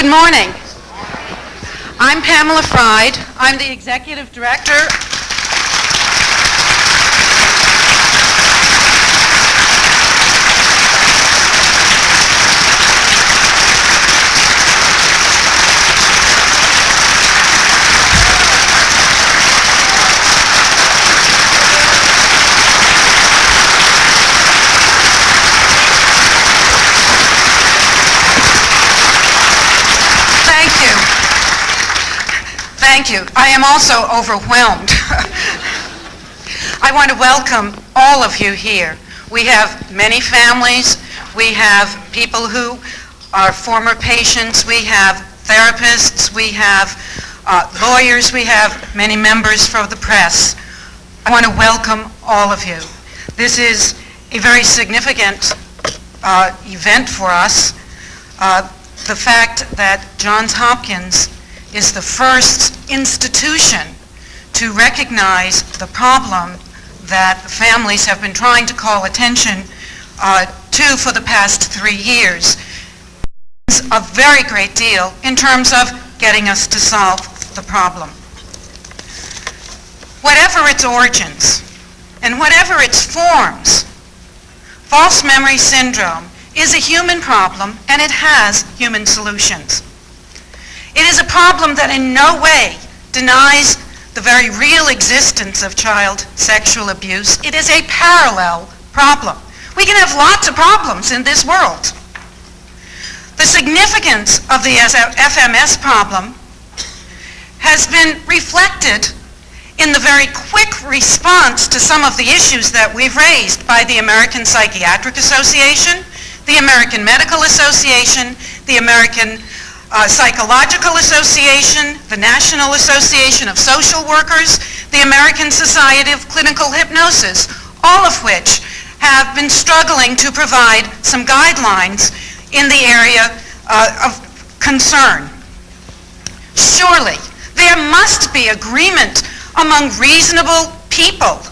Good morning. I'm Pamela Freyd. I'm the Executive Director. Thank you. I am also overwhelmed. I want to welcome all of you here. We have many families. We have people who are former patients. We have therapists. We have lawyers. We have many members from the press. I want to welcome all of you. This is a very significant event for us. The fact that Johns Hopkins is the first institution to recognize the problem that families have been trying to call attention to for the past 3 years. It's a very great deal in terms of getting us to solve the problem. Whatever its origins and whatever its forms, false memory syndrome is a human problem and it has human solutions. It is a problem that in no way denies the very real existence of child sexual abuse. It is a parallel problem. We can have lots of problems in this world. The significance of the FMS problem has been reflected in the very quick response to some of the issues that we've raised by the American Psychiatric Association, the American Medical Association, the American Psychological Association, the National Association of Social Workers, the American Society of Clinical Hypnosis, all of which have been struggling to provide some guidelines in the area of concern. Surely, there must be agreement among reasonable people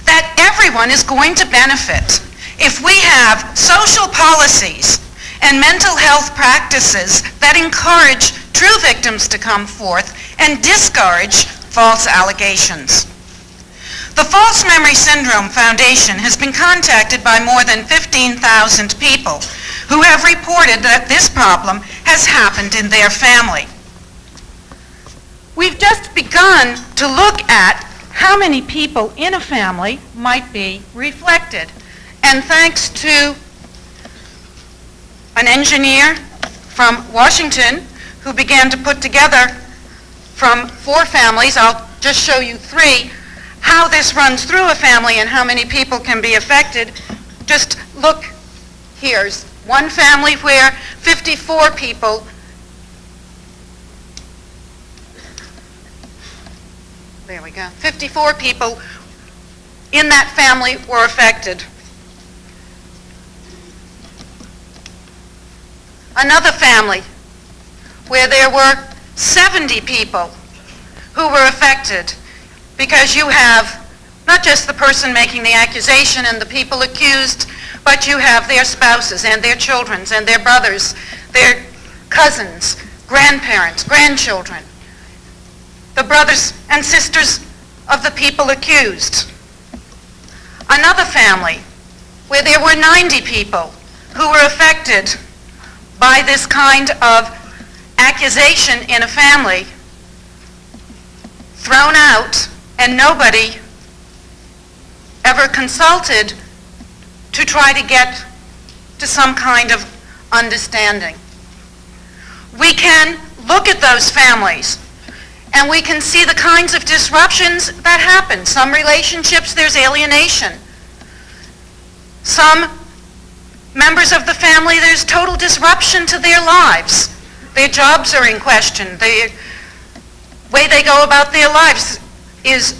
that everyone is going to benefit if we have social policies and mental health practices that encourage true victims to come forth and discourage false allegations. The False Memory Syndrome Foundation has been contacted by more than 15,000 people who have reported that this problem has happened in their family. We've just begun to look at how many people in a family might be reflected. And thanks to an engineer from Washington who began to put together from 4 families, I'll just show you 3, how this runs through a family and how many people can be affected. Just look, here's one family where 54 people there we go, 54 people in that family were affected. Another family where there were 70 people who were affected because you have not just the person making the accusation and the people accused, but you have their spouses and their children and their brothers, their cousins, grandparents, grandchildren, the brothers and sisters of the people accused. Another family where there were 90 people who were affected by this kind of accusation in a family, thrown out, and nobody ever consulted to try to get to some kind of understanding. We can look at those families and we can see the kinds of disruptions that happen. Some relationships, there's alienation. Some members of the family, there's total disruption to their lives. Their jobs are in question. The way they go about their lives is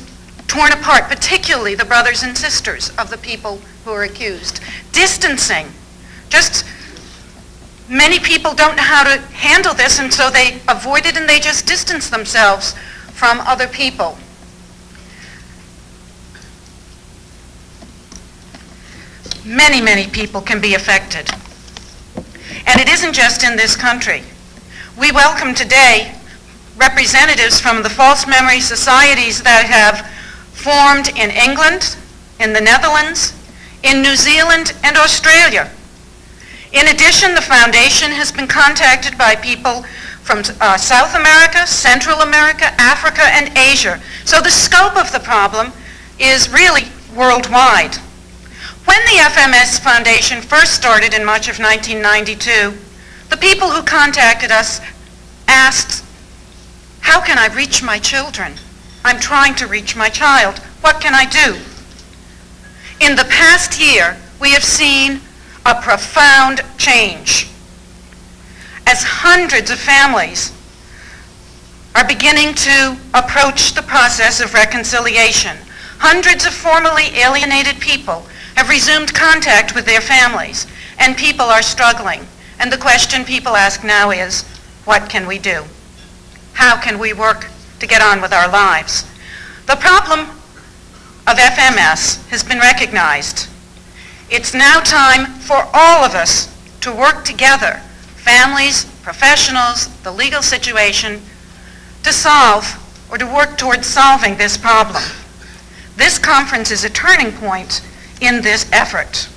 torn apart, particularly the brothers and sisters of the people who are accused. Distancing. Just many people don't know how to handle this, and so they avoid it and they just distance themselves from other people. Many people can be affected. And it isn't just in this country. We welcome today representatives from the false memory societies that have formed in England, in the Netherlands, in New Zealand, and Australia. In addition, the Foundation has been contacted by people from South America, Central America, Africa, and Asia. So the scope of the problem is really worldwide. When the FMS Foundation first started in March of 1992, the people who contacted us asked, how can I reach my children? I'm trying to reach my child. What can I do? In the past year, we have seen a profound change as hundreds of families are beginning to approach the process of reconciliation. Hundreds of formerly alienated people have resumed contact with their families, and people are struggling. And the question people ask now is, what can we do? How can we work to get on with our lives? The problem of FMS has been recognized. It's now time for all of us to work together, families, professionals, the legal situation, to solve or to work towards solving this problem. This conference is a turning point in this effort.